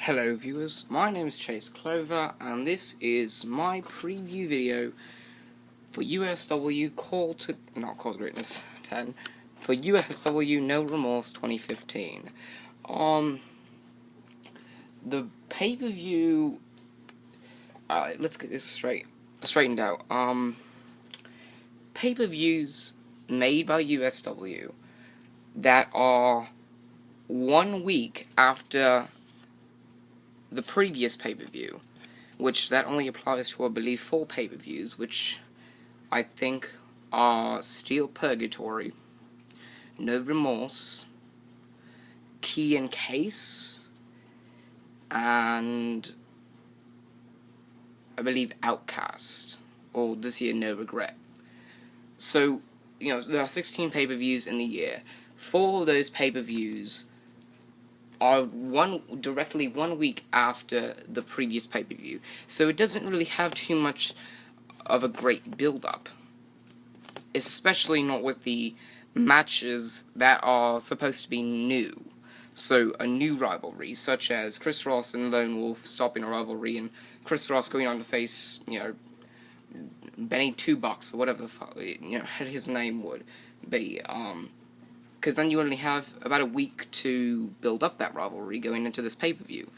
Hello viewers, my name is Chase Clover and this is my preview video for USW Call to Greatness 10 for USW No Remorse 2015. The pay-per-view, alright, let's get this straightened out. Pay-per-views made by USW that are 1 week after the previous pay-per-view, which that only applies to, I believe, 4 pay-per-views, which I think are Steel Purgatory, No Remorse, Key and Case, and I believe Outcast, or this year No Regret. So, there are 16 pay-per-views in the year. 4 of those pay-per-views are directly 1 week after the previous pay-per-view, so it doesn't really have too much of a great build-up, especially not with the matches that are supposed to be new. So a new rivalry, such as Chris Ross and Lone Wolf stopping a rivalry, and Chris Ross going on to face, Benny Two Bucks, or whatever the fuck, his name would be, because then you only have about a week to build up that rivalry going into this pay-per-view.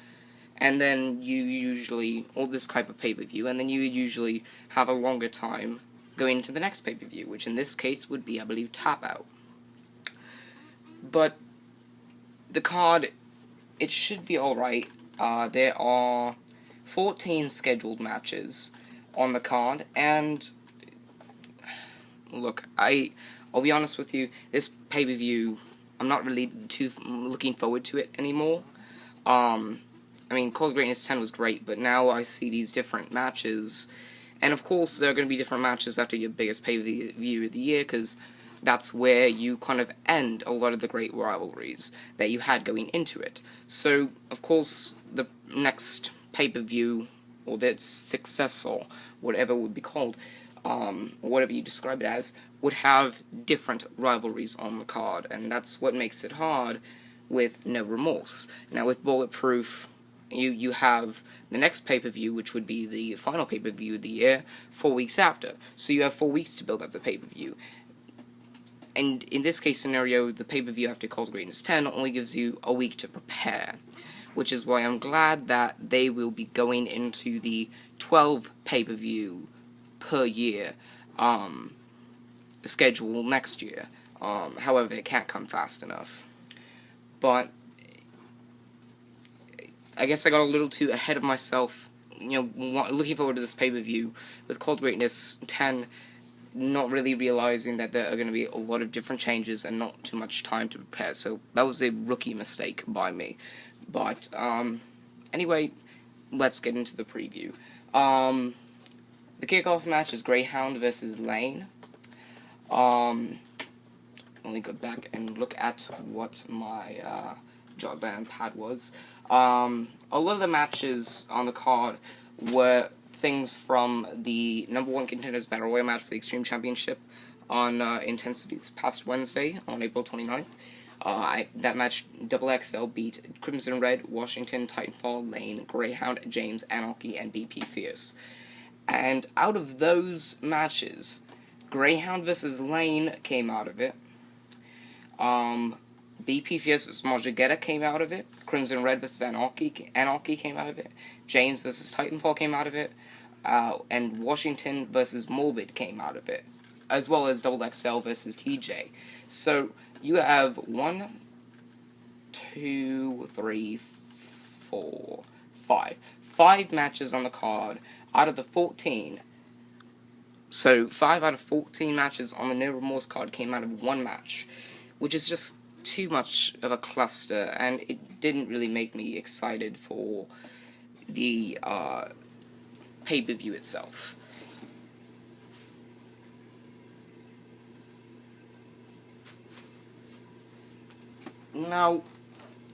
And then you usually, or this type of pay-per-view, and then you usually have a longer time going into the next pay-per-view, which in this case would be, I believe, Tap Out. But the card, it should be alright. There are 14 scheduled matches on the card, and look, I'll be honest with you, this pay-per-view, I'm not really too looking forward to it anymore. I mean, Call to Greatness 10 was great, but now I see these different matches, and of course there are going to be different matches after your biggest pay-per-view of the year, because that's where you kind of end a lot of the great rivalries that you had going into it. So, of course, the next pay-per-view, or the successor, whatever it would be called, whatever you describe it as, would have different rivalries on the card, and that's what makes it hard with No Remorse. Now, with Bulletproof, you have the next pay-per-view, which would be the final pay-per-view of the year, 4 weeks after. So you have 4 weeks to build up the pay-per-view. And in this case scenario, the pay-per-view after Call to Greatness 10 only gives you a week to prepare, which is why I'm glad that they will be going into the 12 pay-per-view per year schedule next year. However, it can't come fast enough. But I guess I got a little too ahead of myself, looking forward to this pay-per-view with Call to Greatness 10, not really realizing that there are going to be a lot of different changes and not too much time to prepare. So that was a rookie mistake by me. But anyway, let's get into the preview. The kickoff match is Greyhound versus Lane. Let me go back and look at what my jotdown pad was. A lot of the matches on the card were things from the #1 Contenders Battle Royal match for the Extreme Championship on Intensity this past Wednesday, on April 29th. That match, XXL beat Crimson Red, Washington, Titanfall, Lane, Greyhound, James, Anarchy, and BP Fierce. And out of those matches, Greyhound vs. Lane came out of it. BP Fierce vs. Majigetta came out of it. Crimson Red vs. Anarchy came out of it. James vs. Titanfall came out of it. And Washington vs. Morbid came out of it, as well as XXL vs. TJ. So you have 1, 2, 3, 4, 5. 5 matches on the card out of the 14. So 5 out of 14 matches on the No Remorse card came out of 1 match, which is just too much of a cluster, and it didn't really make me excited for the pay-per-view itself. Now,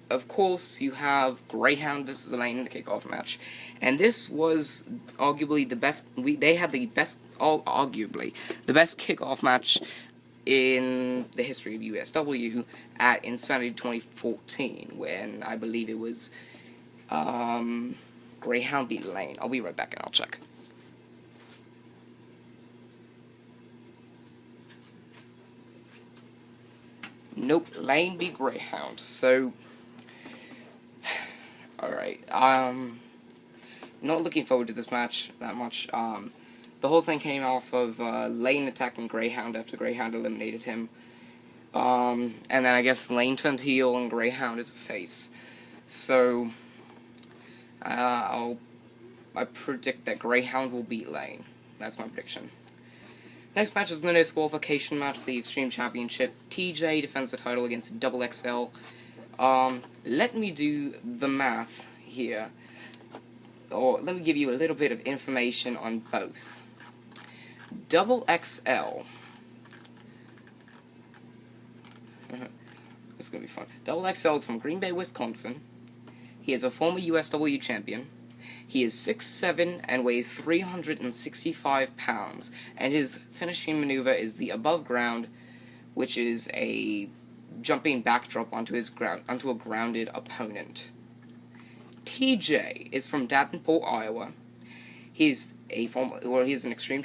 of course, you have Greyhound vs. Lane in the kickoff match, and this was arguably the best. They had the best, arguably the best kickoff match in the history of USW at Insanity 2014, when I believe it was Greyhound beat Lane. I'll be right back and I'll check. Nope, Lane beat Greyhound. So, alright, not looking forward to this match that much. The whole thing came off of Lane attacking Greyhound after Greyhound eliminated him. And then I guess Lane turned heel and Greyhound is a face. So, I predict that Greyhound will beat Lane. That's my prediction. Next match is the no qualification match for the Extreme Championship. TJ defends the title against Double XL. Let me do the math here. Or let me give you a little bit of information on both. Double XL. This is going to be fun. Double XL is from Green Bay, Wisconsin. He is a former USW champion. He is 6'7" and weighs 365 pounds, and his finishing maneuver is the above ground, which is a jumping backdrop onto a grounded opponent. TJ is from Davenport, Iowa. He's the extreme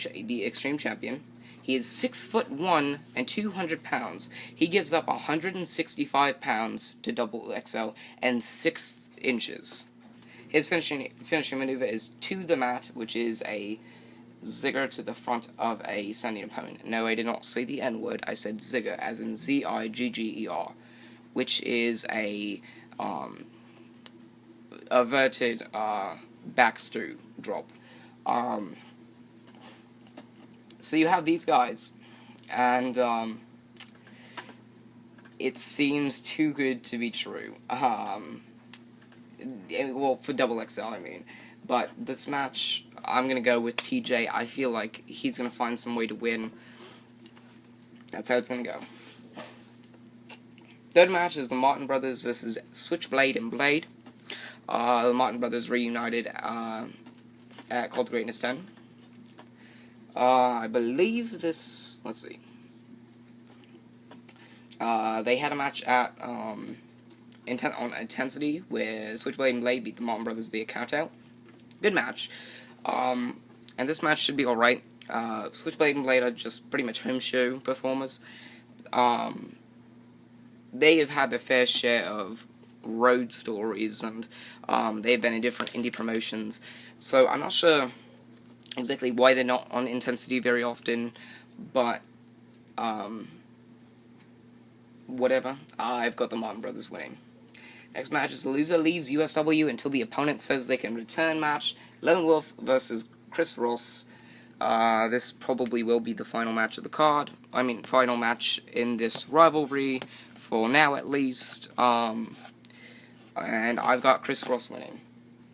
champion. He is 6'1" and 200 pounds. He gives up 165 pounds to Double XL and 6 inches. His finishing maneuver is to the mat, which is a zigger to the front of a standing opponent. No, I did not say the N-word. I said zigger, as in Z-I-G-G-E-R, which is a averted backstroke drop. So you have these guys, and it seems too good to be true. Well, for Double XL, I mean. But this match, I'm going to go with TJ. I feel like he's going to find some way to win. That's how it's going to go. Third match is the Martin Brothers versus Switchblade and Blade. The Martin Brothers reunited at Cult of Greatness 10. I believe this... Let's see. They had a match at... on Intensity, where Switchblade and Blade beat the Martin Brothers via countout. Good match. And this match should be alright. Switchblade and Blade are just pretty much home show performers. They have had their fair share of road stories, and they've been in different indie promotions. So I'm not sure exactly why they're not on Intensity very often, but whatever. I've got the Martin Brothers winning. Next match is the loser leaves USW until the opponent says they can return match. Lone Wolf versus Chris Ross. This probably will be the final match of the card. Final match in this rivalry, for now at least. And I've got Chris Ross winning.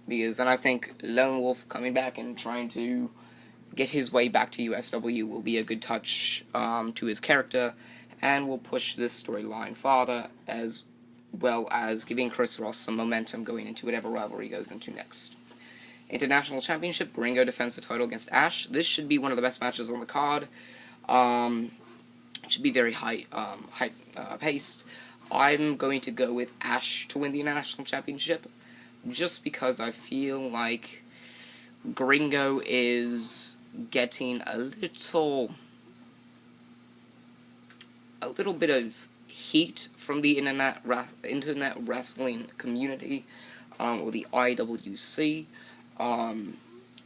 And I think Lone Wolf coming back and trying to get his way back to USW will be a good touch to his character, and will push this storyline farther, as well as giving Chris Ross some momentum going into whatever rivalry he goes into next. International Championship, Gringo defends the title against Ash. This should be one of the best matches on the card. It should be very high-paced. I'm going to go with Ash to win the International Championship, just because I feel like Gringo is getting a little bit of heat from the internet wrestling community, or the IWC,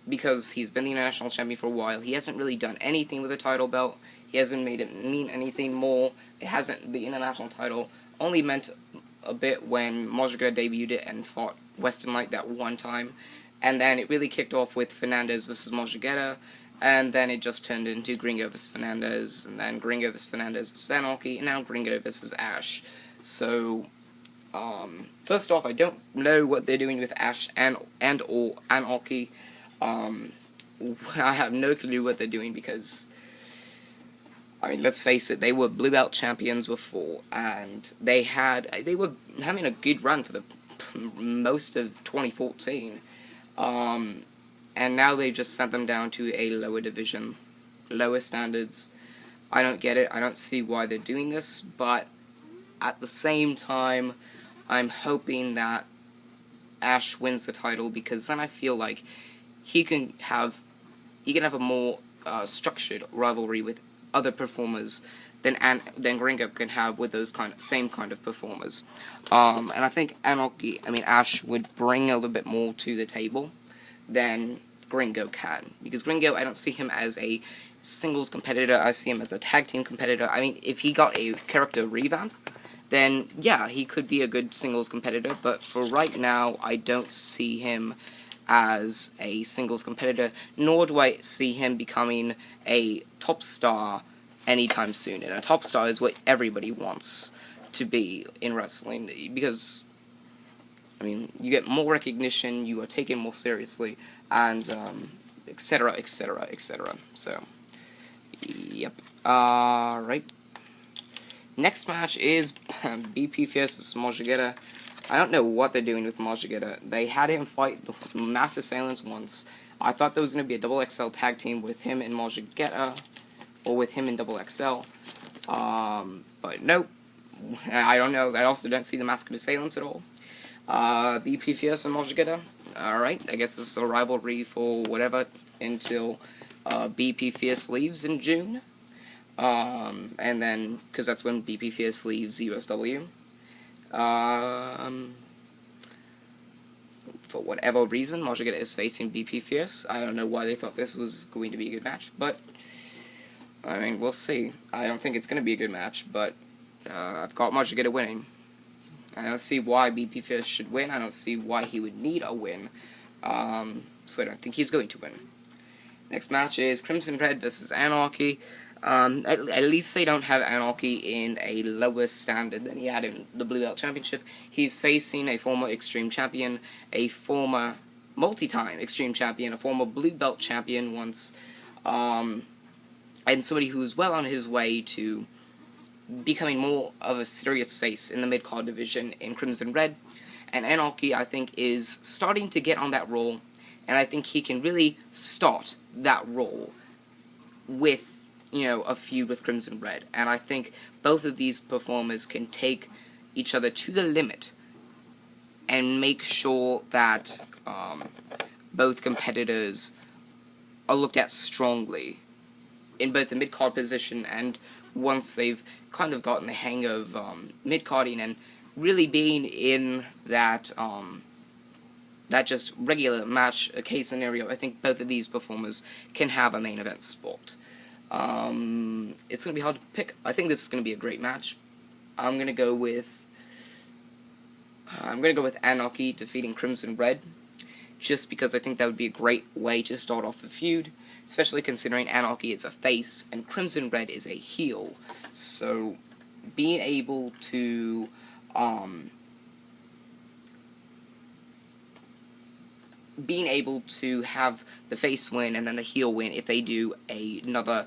because he's been the international champion for a while. He hasn't really done anything with the title belt. He hasn't made it mean anything more. The international title only meant a bit when Mojigata debuted it and fought Western Light that one time, and then it really kicked off with Fernandez versus Mojigata, and then it just turned into Gringo vs. Fernandez, and then Gringo vs. Fernandez vs. Anarchy, and now Gringo vs. Ash. So, first off, I don't know what they're doing with Ash or Anarchy. I have no clue what they're doing, because, let's face it, they were Blue Belt champions before, and they were having a good run for the most of 2014. And now they've just sent them down to a lower division, lower standards. I don't get it. I don't see why they're doing this, but at the same time, I'm hoping that Ash wins the title, because then I feel like he can have a more structured rivalry with other performers than Gringo can have with those same kind of performers. And I think Ash would bring a little bit more to the table than Gringo can, because Gringo, I don't see him as a singles competitor. I see him as a tag team competitor. I mean, if he got a character revamp, then yeah, he could be a good singles competitor, but for right now, I don't see him as a singles competitor, nor do I see him becoming a top star anytime soon. And a top star is what everybody wants to be in wrestling, because, I mean, you get more recognition, you are taken more seriously, and etc., etc., etc. So, yep. Right. Next match is BP Fierce vs. Majigeta. I don't know what they're doing with Majigeta. They had him fight the Mass Assailants once. I thought there was going to be a double XL tag team with him and Majigeta, or with him in double XL. But nope. I don't know. I also don't see the Masked Assailants at all. BP Fierce and Majigeta. Alright, I guess this is a rivalry for whatever until BP Fierce leaves in June. And then, because that's when BP Fierce leaves USW. For whatever reason, Majigeta is facing BP Fierce. I don't know why they thought this was going to be a good match, but, I mean, we'll see. I don't think it's going to be a good match, but I've got Majigeta winning. I don't see why BP Fierce should win. I don't see why he would need a win. So I don't think he's going to win. Next match is Crimson Red versus Anarchy. At least they don't have Anarchy in a lower standard than he had in the Blue Belt Championship. He's facing a former Extreme Champion, a former multi-time Extreme Champion, a former Blue Belt Champion once, and somebody who's well on his way to becoming more of a serious face in the mid-card division in Crimson Red. And Anarchy, I think, is starting to get on that roll, and I think he can really start that role with, you know, a feud with Crimson Red. And I think both of these performers can take each other to the limit and make sure that both competitors are looked at strongly in both the mid-card position, and once they've kind of gotten the hang of mid-carding and really being in that that just regular match case scenario, I think both of these performers can have a main event spot. It's going to be hard to pick. I think this is going to be a great match. I'm going to go with Anarchy defeating Crimson Red, just because I think that would be a great way to start off the feud, especially considering Anarchy is a face and Crimson Red is a heel. So being able to have the face win and then the heel win if they do another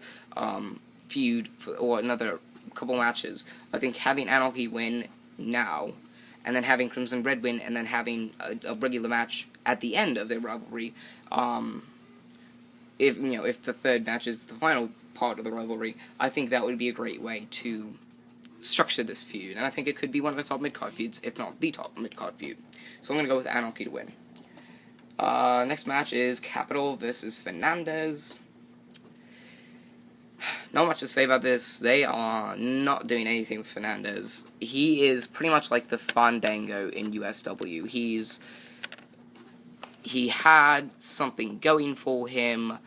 feud or another couple matches. I think having Anarchy win now, and then having Crimson Red win, and then having a regular match at the end of their rivalry, if the third match is the final part of the rivalry, I think that would be a great way to structure this feud, and I think it could be one of the top mid-card feuds, if not the top mid-card feud. So I'm going to go with Anarchy to win. Next match is Capital versus Fernandez. Not much to say about this. They are not doing anything with Fernandez. He is pretty much like the Fandango in USW. He had something going for him,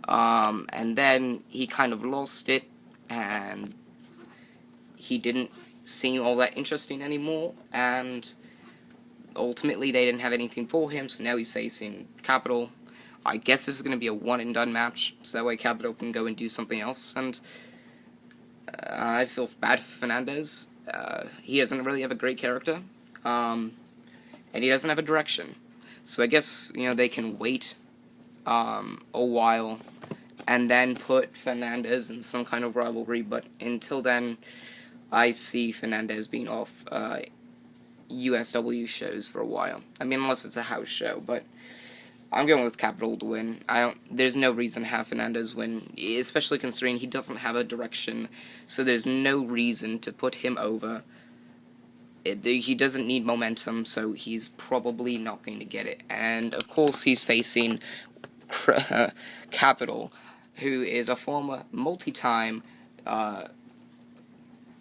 and then he kind of lost it, and he didn't seem all that interesting anymore, and ultimately they didn't have anything for him, so now he's facing Capital. I guess this is going to be a one-and-done match, so that way Capital can go and do something else, and I feel bad for Fernandez. He doesn't really have a great character, and he doesn't have a direction. So I guess, they can wait a while and then put Fernandez in some kind of rivalry, but until then, I see Fernandez being off USW shows for a while. I mean, unless it's a house show, but I'm going with Capital to win. There's no reason to have Fernandez win, especially considering he doesn't have a direction, so there's no reason to put him over he doesn't need momentum, so he's probably not going to get it. And of course, he's facing Capital, who is a former multi-time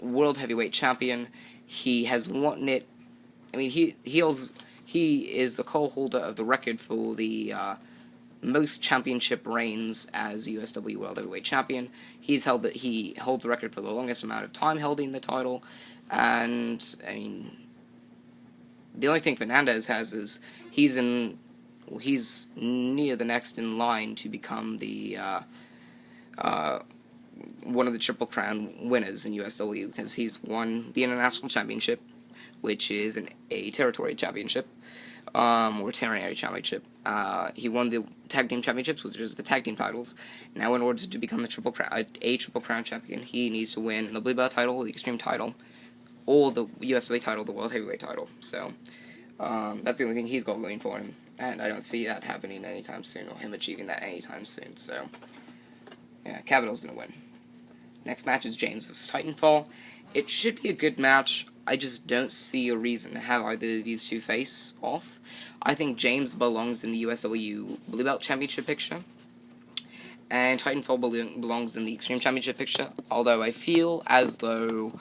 world heavyweight champion. He has won it. I mean, he is the co-holder of the record for the most championship reigns as USW World Heavyweight Champion. He holds the record for the longest amount of time holding the title, and I mean, the only thing Fernandez has is he's near the next in line to become the one of the Triple Crown winners in USW, because he's won the International Championship, which is a territory championship, or territory championship. He won the Tag Team Championships, which is the tag team titles. Now, in order to become a Triple Crown champion, he needs to win the Blue Belt title, the Extreme title, or the USW title, the World Heavyweight title. So, that's the only thing he's got going for him, and I don't see that happening anytime soon, or him achieving that anytime soon. So, yeah, Capital's gonna win. Next match is James vs. Titanfall. It should be a good match. I just don't see a reason to have either of these two face off. I think James belongs in the USW Blue Belt Championship picture, and Titanfall belongs in the Extreme Championship picture, although I feel as though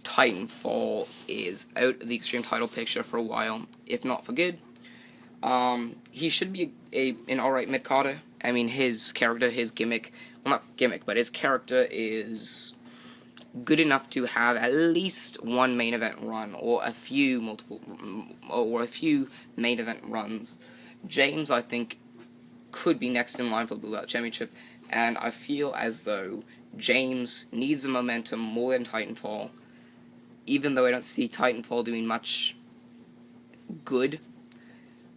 Titanfall is out of the Extreme title picture for a while, if not for good. He should be an alright mid-carder. I mean, his character, his gimmick, well, not gimmick, but his character is good enough to have at least one main event run, or a few main event runs. James, I think, could be next in line for the Blue Belt Championship, and I feel as though James needs the momentum more than Titanfall, even though I don't see Titanfall doing much good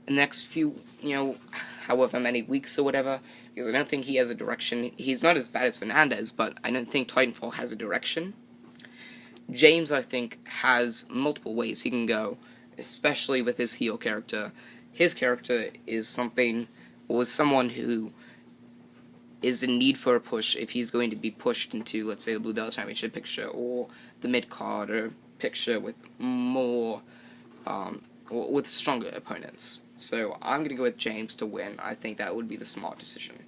in the next few, however many weeks or whatever, because I don't think he has a direction. He's not as bad as Fernandez, but I don't think Titanfall has a direction. James, I think, has multiple ways he can go, especially with his heel character. His character is someone who is in need for a push if he's going to be pushed into, let's say, the Blue Belt Championship picture, or the mid-carder picture with more, with stronger opponents. So I'm going to go with James to win. I think that would be the smart decision.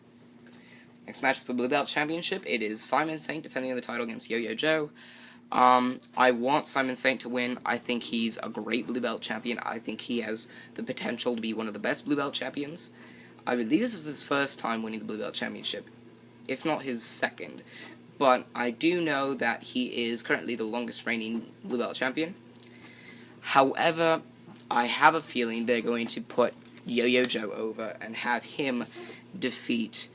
Next match is the Blue Belt Championship. It is Simon Saint defending the title against Yo-Yo Joe. I want Simon Saint to win. I think he's a great Blue Belt champion. I think he has the potential to be one of the best Blue Belt champions. I believe this is his first time winning the Blue Belt Championship, if not his second. But I do know that he is currently the longest reigning Blue Belt champion. However, I have a feeling they're going to put Yo-Yo Joe over and have him defeat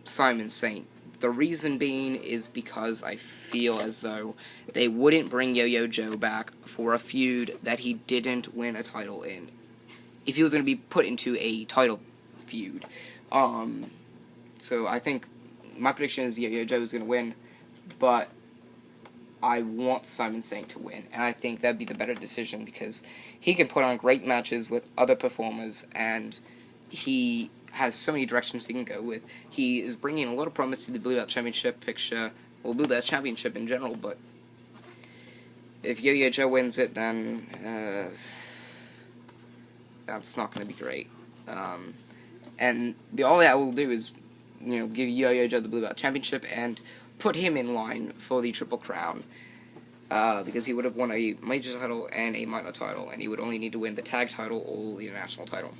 Simon Saint. The reason being is because I feel as though they wouldn't bring Yo-Yo Joe back for a feud that he didn't win a title in, if he was going to be put into a title feud. So I think my prediction is Yo-Yo Joe is going to win, but I want Simon Saint to win, and I think that'd be the better decision, because he can put on great matches with other performers, and he has so many directions he can go with. He is bringing a lot of promise to the Blue Belt Championship picture, or Blue Belt Championship in general, but if Yo-Yo Joe wins it, then that's not going to be great. And all that will do is, give Yo-Yo Joe the Blue Belt Championship and put him in line for the Triple Crown, because he would have won a major title and a minor title, and he would only need to win the tag title or the international title.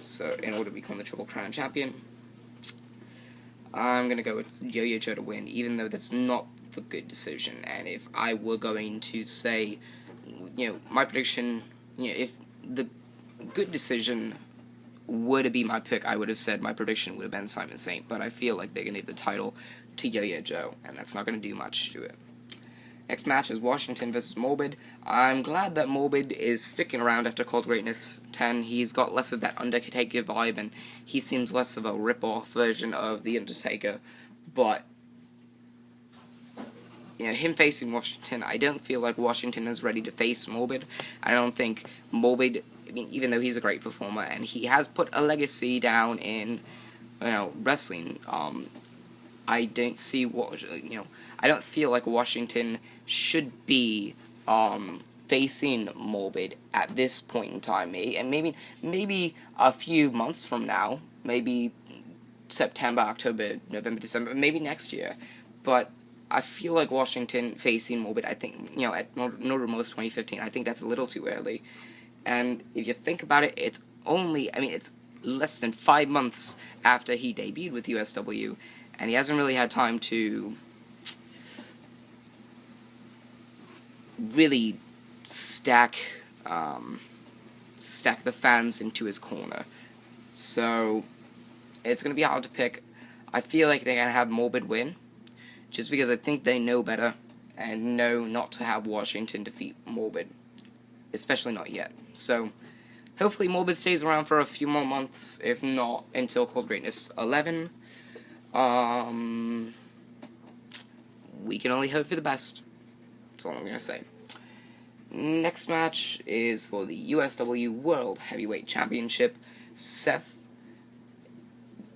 So, in order to become the Triple Crown champion, I'm going to go with Yo-Yo Joe to win, even though that's not the good decision. And if I were going to say, my prediction, if the good decision were to be my pick, I would have said my prediction would have been Simon Saint, but I feel like they're going to give the title to Yo-Yo Joe, and that's not going to do much to it. Next match is Washington vs. Morbid. I'm glad that Morbid is sticking around after Cold Greatness 10. He's got less of that Undertaker vibe, and he seems less of a rip-off version of The Undertaker. But, him facing Washington, I don't feel like Washington is ready to face Morbid. I don't think Morbid, even though he's a great performer, and he has put a legacy down in, wrestling, I don't see I don't feel like Washington should be facing Morbid at this point in time, and maybe a few months from now, maybe September, October, November, December, maybe next year. But I feel like Washington facing Morbid, I think, at Remorse 2015, I think that's a little too early. And if you think about it, it's less than 5 months after he debuted with USW, and he hasn't really had time to really stack the fans into his corner. So it's going to be hard to pick. I feel like they're going to have Morbid win, just because I think they know better and know not to have Washington defeat Morbid, especially not yet. So hopefully Morbid stays around for a few more months, if not until Cold Greatness 11. We can only hope for the best. That's all I'm going to say. Next match is for the USW World Heavyweight Championship. Seth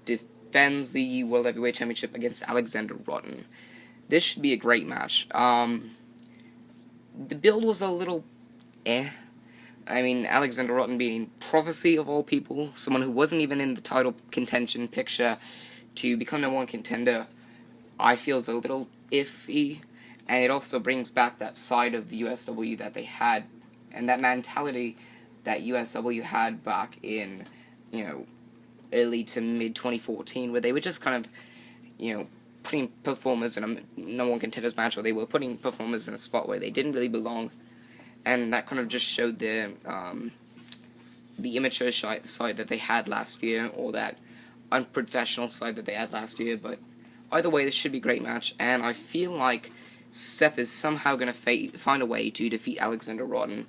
defends the World Heavyweight Championship against Alexander Rotten. This should be a great match. The build was a little Alexander Rotten being Prophecy of all people, someone who wasn't even in the title contention picture, to become the #1 contender, I feel is a little iffy. And it also brings back that side of USW that they had, and that mentality that USW had back in, early to mid 2014, where they were just kind of, putting performers in a #1 contenders match, or they were putting performers in a spot where they didn't really belong, and that kind of just showed the immature side that they had last year, or that unprofessional side that they had last year. But either way, this should be a great match, and I feel like Seth is somehow going to find a way to defeat Alexander Rotten.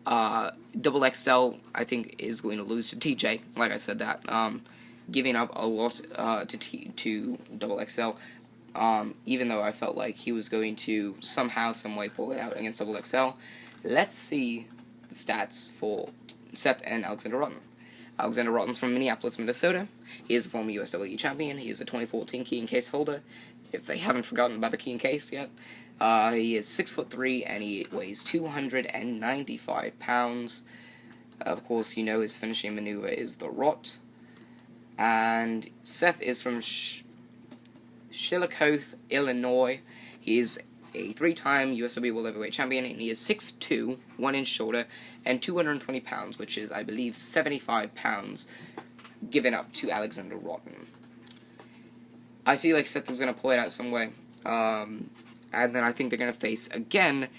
Double XL, I think, is going to lose to TJ. Like I said that. Giving up a lot to Double XL. Even though I felt like he was going to somehow, some way pull it out against Double XL. Let's see the stats for Seth and Alexander Rotten. Alexander Rotten's from Minneapolis, Minnesota. He is a former USW champion. He is a 2014 key and case holder, if they haven't forgotten about the key and case yet. He is 6'3", and he weighs 295 pounds. Of course, his finishing maneuver is the Rot. And Seth is from Chillicothe, Illinois. He is a 3-time USW World Heavyweight Champion, and he is 6'2", 1 inch shorter, and 220 pounds, which is, I believe, 75 pounds given up to Alexander Rotten. I feel like Seth is going to pull it out some way, and then I think they're going to face again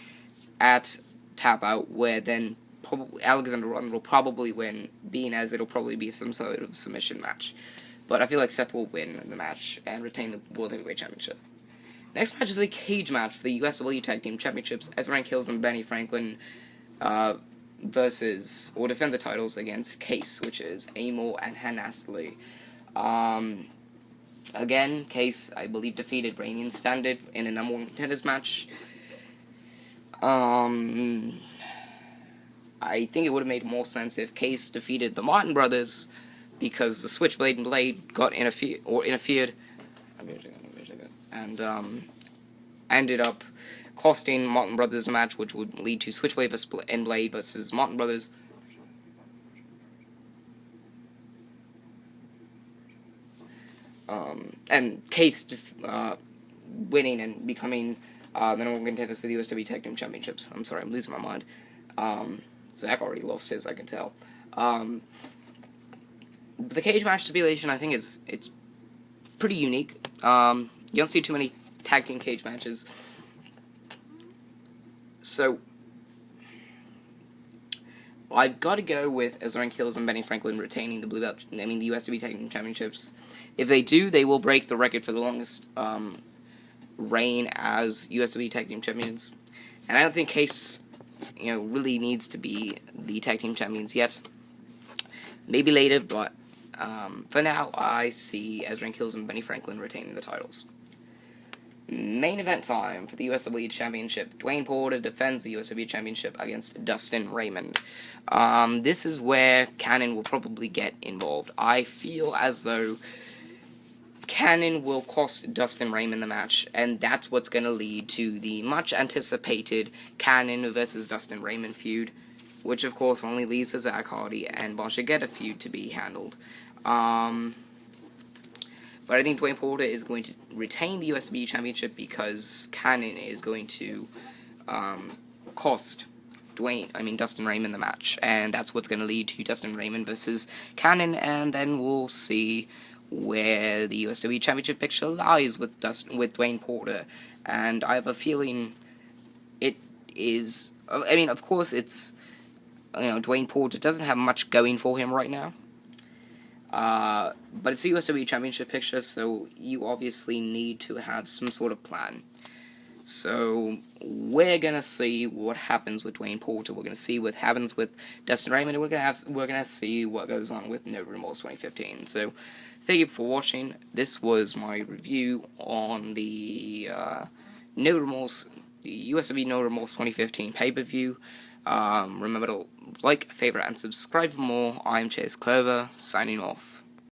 at Tap Out, where then probably Alexander Rotten will probably win, being as it'll probably be some sort of submission match. But I feel like Seth will win the match and retain the World Heavyweight Championship. Next match is a cage match for the USW Tag Team Championships. Ezra Kills and Benny Franklin versus, or defend the titles against Case, which is Amor and Hanastley. Again, Case, I believe, defeated Reigning Standard in a #1 contenders match. I think it would have made more sense if Case defeated the Martin Brothers, because the Switchblade and Blade got interfered, and ended up costing Martin Brothers a match, which would lead to Switchblade and Blade versus Martin Brothers. And Case winning and becoming the #1 contenders for the USW Tag Team Championships. I'm sorry, I'm losing my mind. Zach already lost his, I can tell. But the cage match stipulation, I think, it's pretty unique. You don't see too many tag team cage matches. So I've got to go with Ezra Kills and Benny Franklin retaining the the USW Tag Team Championships. If they do, they will break the record for the longest reign as USW Tag Team Champions. And I don't think Case, really needs to be the Tag Team Champions yet. Maybe later, but for now, I see Ezra Kills and Benny Franklin retaining the titles. Main event time for the USW Championship. Dwayne Porter defends the USW Championship against Dustin Raymond. This is where Cannon will probably get involved. I feel as though Cannon will cost Dustin Raymond the match, and that's what's going to lead to the much-anticipated Cannon versus Dustin Raymond feud, which, of course, only leaves the Zach Hardy and Bon Shigeta feud to be handled. But I think Dwayne Porter is going to retain the USW Championship because Cannon is going to cost Dustin Raymond the match, and that's what's going to lead to Dustin Raymond versus Cannon, and then we'll see where the USW Championship picture lies with Dwayne Porter. And I have a feeling it is. I mean, of course, it's Dwayne Porter doesn't have much going for him right now. But it's a USW Championship picture, so you obviously need to have some sort of plan. So we're gonna see what happens with Dwayne Porter. We're gonna see what happens with Dustin Raymond, and we're gonna see what goes on with No Remorse 2015. So thank you for watching. This was my review on the No Remorse, the USW No Remorse 2015 pay-per-view. Remember to like, favorite, and subscribe for more. I'm Chase Clover, signing off.